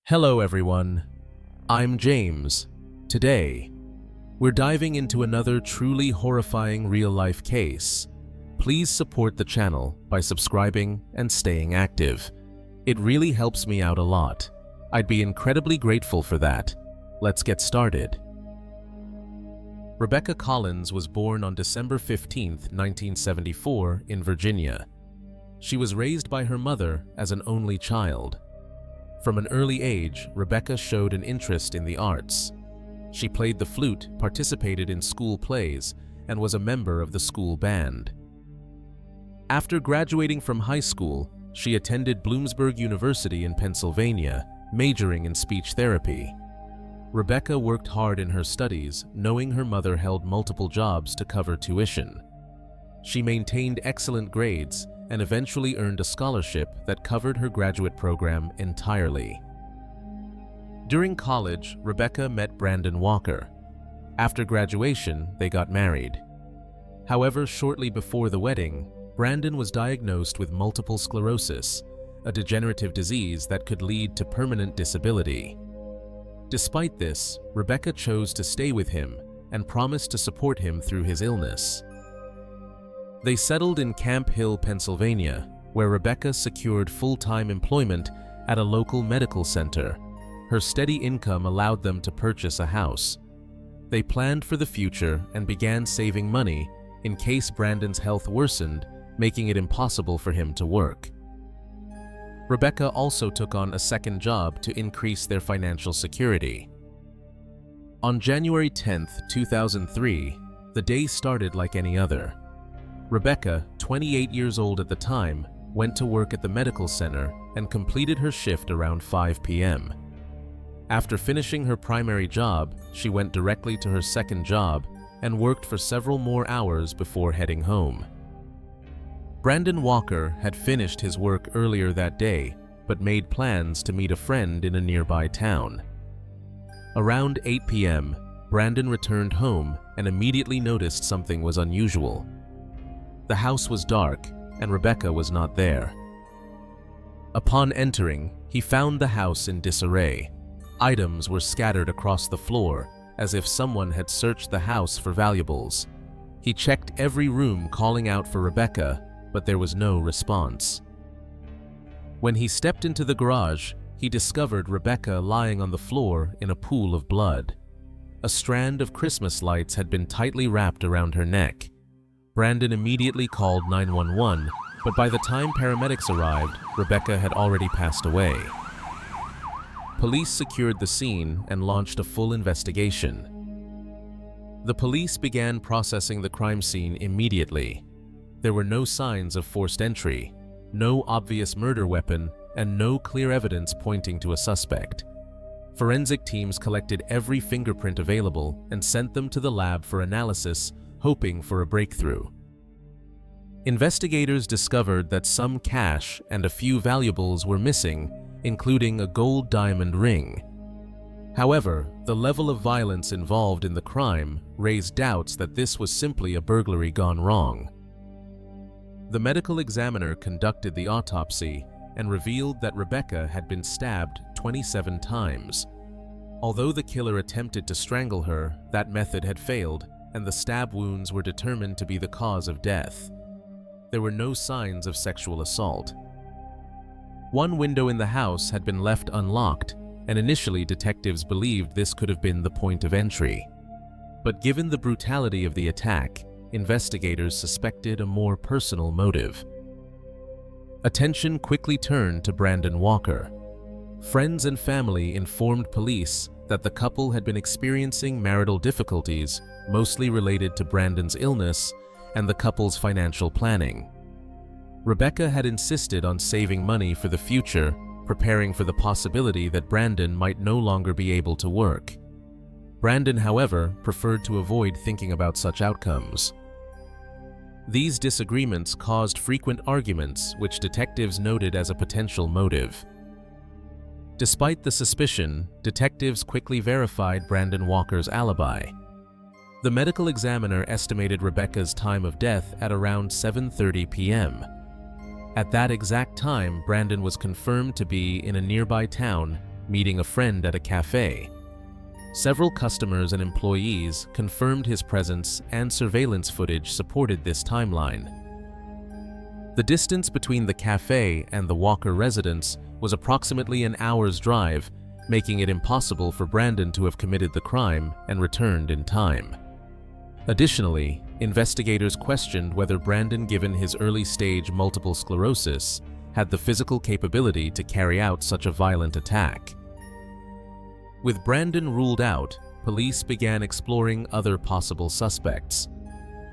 Hello everyone, I'm James. Today, we're diving into another truly horrifying real-life case. Please support the channel by subscribing and staying active. It really helps me out a lot. I'd be incredibly grateful for that. Let's get started. Rebecca Collins was born on December 15, 1974, in Virginia. She was raised by her mother as an only child. From an early age, Rebecca showed an interest in the arts. She played the flute, participated in school plays, and was a member of the school band. After graduating from high school, she attended Bloomsburg University in Pennsylvania, majoring in speech therapy. Rebecca worked hard in her studies, knowing her mother held multiple jobs to cover tuition. She maintained excellent grades and eventually earned a scholarship that covered her graduate program entirely. During college, Rebecca met Brandon Walker. After graduation, they got married. However, shortly before the wedding, Brandon was diagnosed with multiple sclerosis, a degenerative disease that could lead to permanent disability. Despite this, Rebecca chose to stay with him and promised to support him through his illness. They settled in Camp Hill, Pennsylvania, where Rebecca secured full-time employment at a local medical center. Her steady income allowed them to purchase a house. They planned for the future and began saving money in case Brandon's health worsened, making it impossible for him to work. Rebecca also took on a second job to increase their financial security. On January 10, 2003, the day started like any other. Rebecca, 28 years old at the time, went to work at the medical center and completed her shift around 5 p.m. After finishing her primary job, she went directly to her second job and worked for several more hours before heading home. Brandon Walker had finished his work earlier that day, but made plans to meet a friend in a nearby town. Around 8 p.m., Brandon returned home and immediately noticed something was unusual. The house was dark, and Rebecca was not there. Upon entering, he found the house in disarray. Items were scattered across the floor, as if someone had searched the house for valuables. He checked every room, calling out for Rebecca, but there was no response. When he stepped into the garage, he discovered Rebecca lying on the floor in a pool of blood. A strand of Christmas lights had been tightly wrapped around her neck. Brandon immediately called 911, but by the time paramedics arrived, Rebecca had already passed away. Police secured the scene and launched a full investigation. The police began processing the crime scene immediately. There were no signs of forced entry, no obvious murder weapon, and no clear evidence pointing to a suspect. Forensic teams collected every fingerprint available and sent them to the lab for analysis, hoping for a breakthrough. Investigators discovered that some cash and a few valuables were missing, including a gold diamond ring. However, the level of violence involved in the crime raised doubts that this was simply a burglary gone wrong. The medical examiner conducted the autopsy and revealed that Rebecca had been stabbed 27 times. Although the killer attempted to strangle her, that method had failed, and the stab wounds were determined to be the cause of death. There were no signs of sexual assault. One window in the house had been left unlocked, and initially detectives believed this could have been the point of entry. But given the brutality of the attack, investigators suspected a more personal motive. Attention quickly turned to Brandon Walker. Friends and family informed police that the couple had been experiencing marital difficulties, mostly related to Brandon's illness and the couple's financial planning. Rebecca had insisted on saving money for the future, preparing for the possibility that Brandon might no longer be able to work. Brandon, however, preferred to avoid thinking about such outcomes. These disagreements caused frequent arguments, which detectives noted as a potential motive. Despite the suspicion, detectives quickly verified Brandon Walker's alibi. The medical examiner estimated Rebecca's time of death at around 7:30 p.m. At that exact time, Brandon was confirmed to be in a nearby town meeting a friend at a cafe. Several customers and employees confirmed his presence, and surveillance footage supported this timeline. The distance between the cafe and the Walker residence was approximately an hour's drive, making it impossible for Brandon to have committed the crime and returned in time. Additionally, investigators questioned whether Brandon, given his early-stage multiple sclerosis, had the physical capability to carry out such a violent attack. With Brandon ruled out, police began exploring other possible suspects.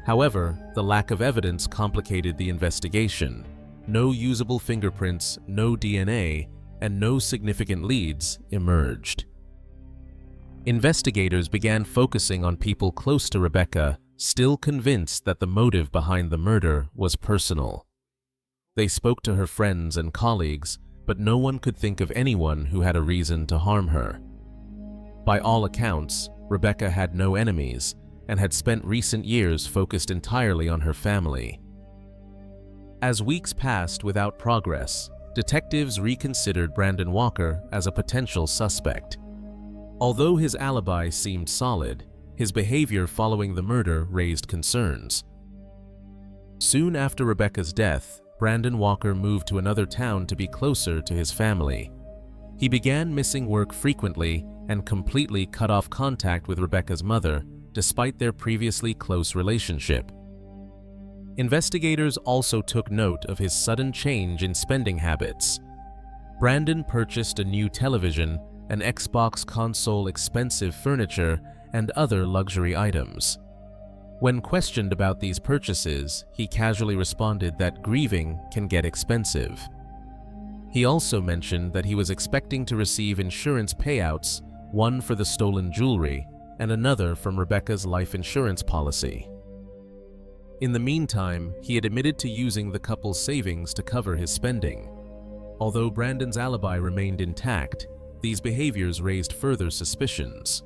However, the lack of evidence complicated the investigation. No usable fingerprints, no DNA, and no significant leads emerged. Investigators began focusing on people close to Rebecca, still convinced that the motive behind the murder was personal. They spoke to her friends and colleagues, but no one could think of anyone who had a reason to harm her. By all accounts, Rebecca had no enemies and had spent recent years focused entirely on her family. As weeks passed without progress, detectives reconsidered Brandon Walker as a potential suspect. Although his alibi seemed solid, his behavior following the murder raised concerns. Soon after Rebecca's death, Brandon Walker moved to another town to be closer to his family. He began missing work frequently and completely cut off contact with Rebecca's mother, despite their previously close relationship. Investigators also took note of his sudden change in spending habits. Brandon purchased a new television, an Xbox console, expensive furniture, and other luxury items. When questioned about these purchases, he casually responded that grieving can get expensive. He also mentioned that he was expecting to receive insurance payouts, one for the stolen jewelry and another from Rebecca's life insurance policy. In the meantime, he had admitted to using the couple's savings to cover his spending. Although Brandon's alibi remained intact, these behaviors raised further suspicions.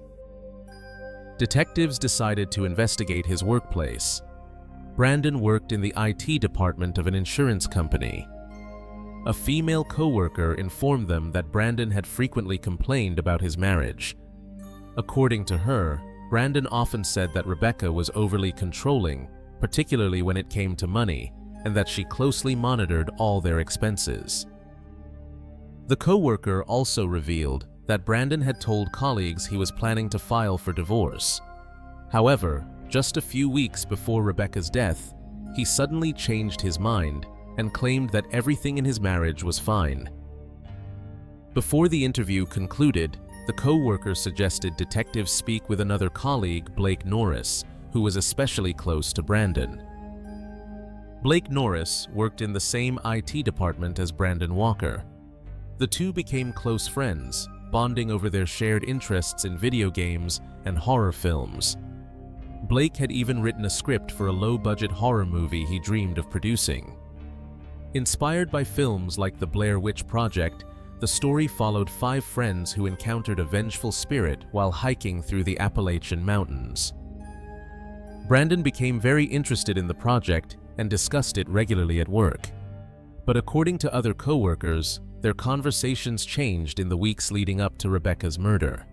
Detectives decided to investigate his workplace. Brandon worked in the IT department of an insurance company. A female coworker informed them that Brandon had frequently complained about his marriage. According to her, Brandon often said that Rebecca was overly controlling, particularly when it came to money, and that she closely monitored all their expenses. The coworker also revealed that Brandon had told colleagues he was planning to file for divorce. However, just a few weeks before Rebecca's death, he suddenly changed his mind and claimed that everything in his marriage was fine. Before the interview concluded, the co-worker suggested detectives speak with another colleague, Blake Norris, who was especially close to Brandon. Blake Norris worked in the same IT department as Brandon Walker. The two became close friends, bonding over their shared interests in video games and horror films. Blake had even written a script for a low-budget horror movie he dreamed of producing. Inspired by films like The Blair Witch Project, the story followed 5 friends who encountered a vengeful spirit while hiking through the Appalachian Mountains. Brandon became very interested in the project and discussed it regularly at work. But according to other co-workers, their conversations changed in the weeks leading up to Rebecca's murder.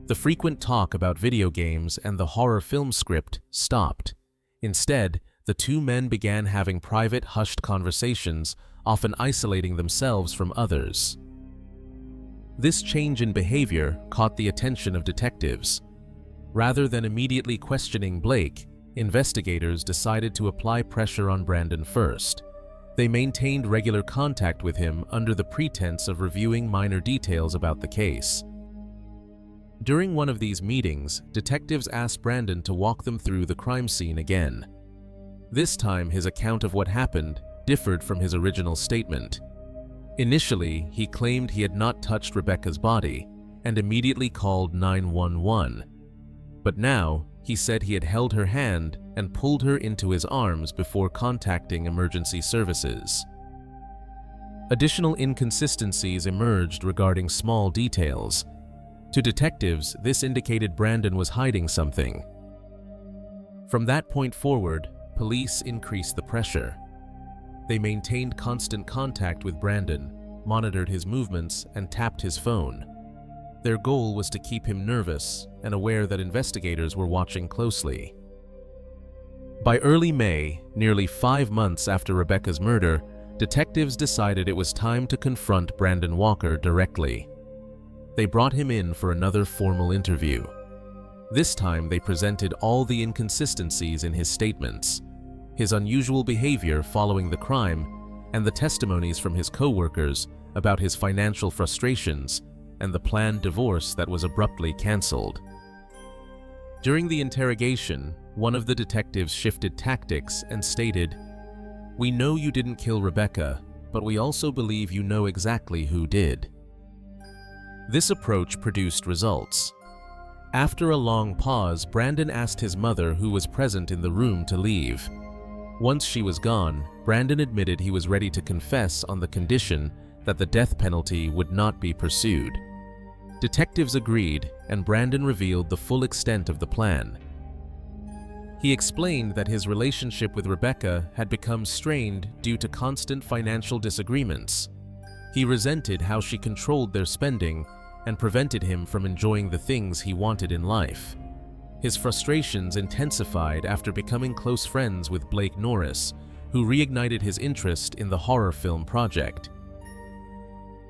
The frequent talk about video games and the horror film script stopped. Instead, the two men began having private, hushed conversations, often isolating themselves from others. This change in behavior caught the attention of detectives. Rather than immediately questioning Blake, investigators decided to apply pressure on Brandon first. They maintained regular contact with him under the pretense of reviewing minor details about the case. During one of these meetings, detectives asked Brandon to walk them through the crime scene again. This time, his account of what happened differed from his original statement. Initially, he claimed he had not touched Rebecca's body and immediately called 911. But now, he said he had held her hand and pulled her into his arms before contacting emergency services. Additional inconsistencies emerged regarding small details. To detectives, this indicated Brandon was hiding something. From that point forward, police increased the pressure. They maintained constant contact with Brandon, monitored his movements, and tapped his phone. Their goal was to keep him nervous and aware that investigators were watching closely. By early May, nearly 5 months after Rebecca's murder, detectives decided it was time to confront Brandon Walker directly. They brought him in for another formal interview. This time they presented all the inconsistencies in his statements, his unusual behavior following the crime, and the testimonies from his co-workers about his financial frustrations and the planned divorce that was abruptly cancelled. During the interrogation, one of the detectives shifted tactics and stated, "We know you didn't kill Rebecca, but we also believe you know exactly who did." This approach produced results. After a long pause, Brandon asked his mother, who was present in the room, to leave. Once she was gone, Brandon admitted he was ready to confess on the condition that the death penalty would not be pursued. Detectives agreed, and Brandon revealed the full extent of the plan. He explained that his relationship with Rebecca had become strained due to constant financial disagreements. He resented how she controlled their spending and prevented him from enjoying the things he wanted in life. His frustrations intensified after becoming close friends with Blake Norris, who reignited his interest in the horror film project.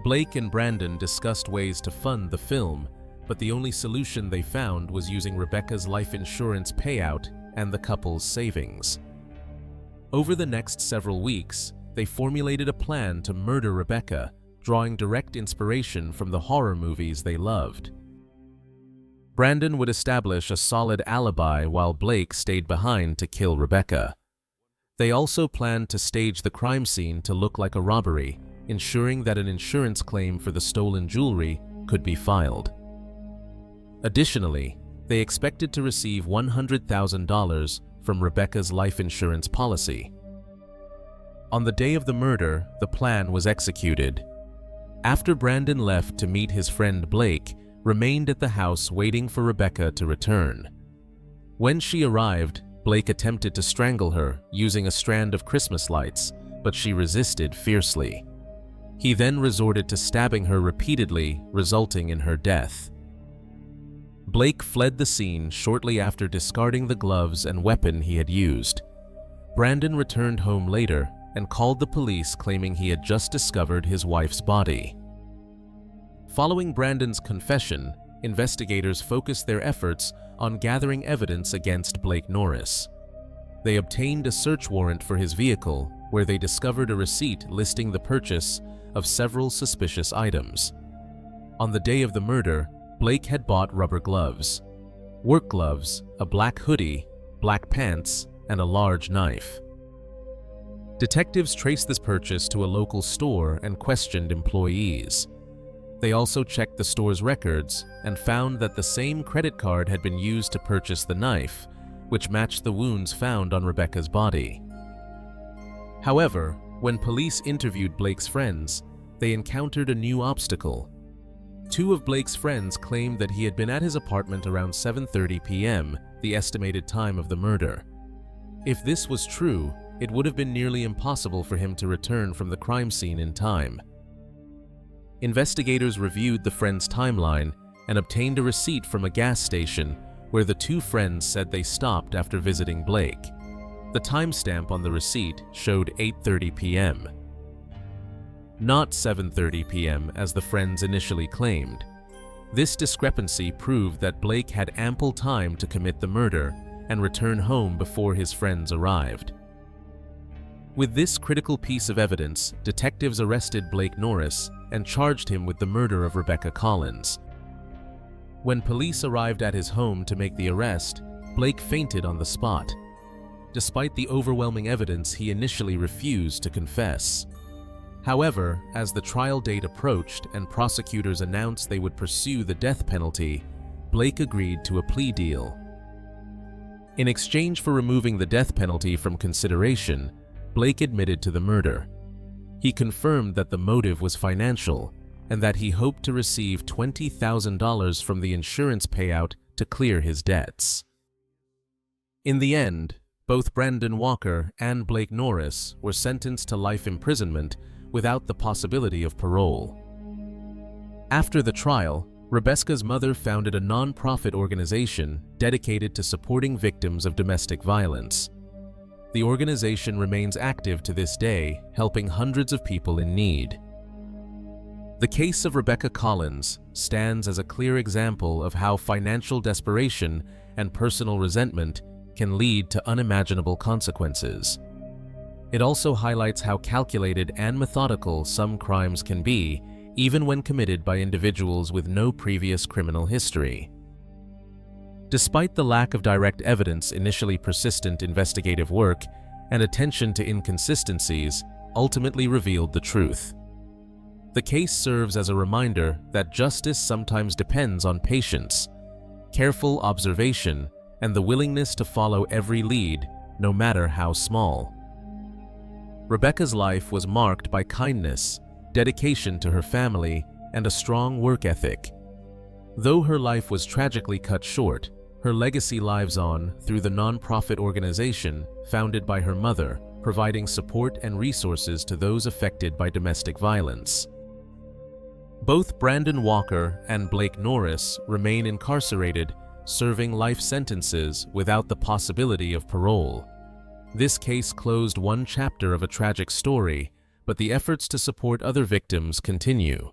Blake and Brandon discussed ways to fund the film, but the only solution they found was using Rebecca's life insurance payout and the couple's savings. Over the next several weeks, they formulated a plan to murder Rebecca, drawing direct inspiration from the horror movies they loved. Brandon would establish a solid alibi while Blake stayed behind to kill Rebecca. They also planned to stage the crime scene to look like a robbery, ensuring that an insurance claim for the stolen jewelry could be filed. Additionally, they expected to receive $100,000 from Rebecca's life insurance policy. On the day of the murder, the plan was executed. After Brandon left to meet his friend, Blake remained at the house waiting for Rebecca to return. When she arrived, Blake attempted to strangle her using a strand of Christmas lights, but she resisted fiercely. He then resorted to stabbing her repeatedly, resulting in her death. Blake fled the scene shortly after discarding the gloves and weapon he had used. Brandon returned home later and called the police, claiming he had just discovered his wife's body. Following Brandon's confession, investigators focused their efforts on gathering evidence against Blake Norris. They obtained a search warrant for his vehicle, where they discovered a receipt listing the purchase of several suspicious items. On the day of the murder, Blake had bought rubber gloves, work gloves, a black hoodie, black pants, and a large knife. Detectives traced this purchase to a local store and questioned employees. They also checked the store's records and found that the same credit card had been used to purchase the knife, which matched the wounds found on Rebecca's body. However, when police interviewed Blake's friends, they encountered a new obstacle. Two of Blake's friends claimed that he had been at his apartment around 7:30 p.m., the estimated time of the murder. If this was true, it would have been nearly impossible for him to return from the crime scene in time. Investigators reviewed the friends' timeline and obtained a receipt from a gas station where the two friends said they stopped after visiting Blake. The timestamp on the receipt showed 8:30 p.m. Not 7:30 p.m. as the friends initially claimed. This discrepancy proved that Blake had ample time to commit the murder and return home before his friends arrived. With this critical piece of evidence, detectives arrested Blake Norris and charged him with the murder of Rebecca Collins. When police arrived at his home to make the arrest, Blake fainted on the spot. Despite the overwhelming evidence, he initially refused to confess. However, as the trial date approached and prosecutors announced they would pursue the death penalty, Blake agreed to a plea deal. In exchange for removing the death penalty from consideration, Blake admitted to the murder. He confirmed that the motive was financial and that he hoped to receive $20,000 from the insurance payout to clear his debts. In the end, both Brandon Walker and Blake Norris were sentenced to life imprisonment without the possibility of parole. After the trial, Rebecca's mother founded a non-profit organization dedicated to supporting victims of domestic violence. The organization remains active to this day, helping hundreds of people in need. The case of Rebecca Collins stands as a clear example of how financial desperation and personal resentment can lead to unimaginable consequences. It also highlights how calculated and methodical some crimes can be, even when committed by individuals with no previous criminal history. Despite the lack of direct evidence, initially persistent investigative work and attention to inconsistencies ultimately revealed the truth. The case serves as a reminder that justice sometimes depends on patience, careful observation, and the willingness to follow every lead, no matter how small. Rebecca's life was marked by kindness, dedication to her family, and a strong work ethic. Though her life was tragically cut short, her legacy lives on through the non-profit organization founded by her mother, providing support and resources to those affected by domestic violence. Both Brandon Walker and Blake Norris remain incarcerated, serving life sentences without the possibility of parole. This case closed one chapter of a tragic story, but the efforts to support other victims continue.